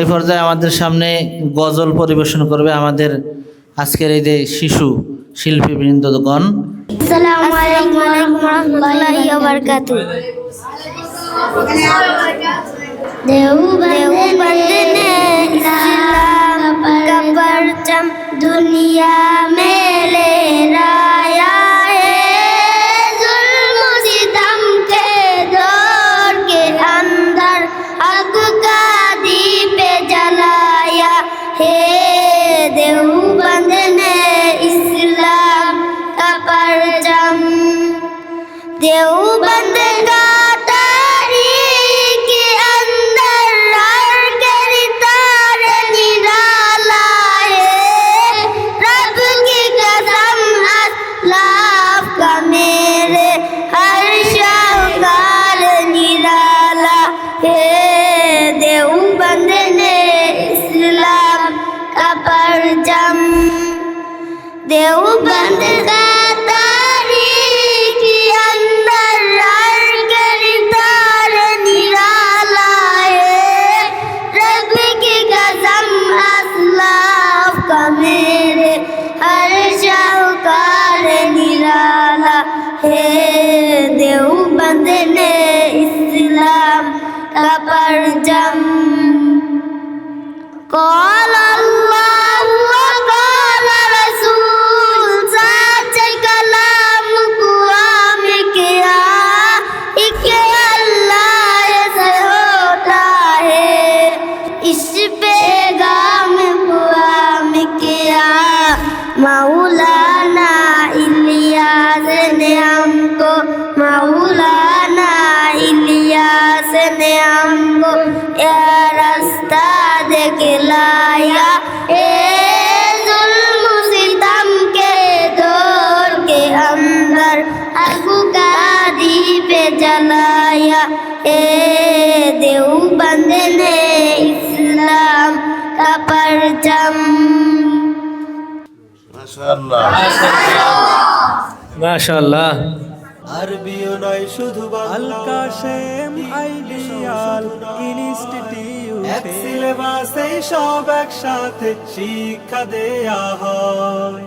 এই পর্যায়ে আমাদের সামনে গজল পরিবেশন করবে আমাদের আজকের এই যে শিশু শিল্পী বৃন্দগণ। আসসালামু আলাইকুম ওয়া রাহমাতুল্লাহি ওয়া বারাকাতুহু। देवबंद ने इस्लाम का परचम दुनिया में लहराया है। जुल्म सितम के दौर के अंदर हक का दीप जलाया है। देवबंद ने इस्लाम का परचम देवबंद का देवबंद का तारीख के अंदर हर किरदार निराला है। रब की कसम असलाफ का मेरे हर शाहकार निराला है। देवबंद ने इस्लाम का परचम कौल अल्लाह व कौल रसूल सच कलाम कुरान किया एक अल्लाह से होता है। इस पैगाम कुरान किया मौलाना इलियास ने हमको मौलाना इलियास ने हमको यह रास्ता दिखलाया। जुल्म सितम के दौर के अंदर हक का दीप जलाया। देवबंद ने इस्लाम का परचम মাশাআল্লাহ। আরবিও নয় শুধু আল কাশেম আইডিয়াল ইনস্টিটিউট এক সিলেবাসে সব একসাথে শিক্ষা দেয়া হয়।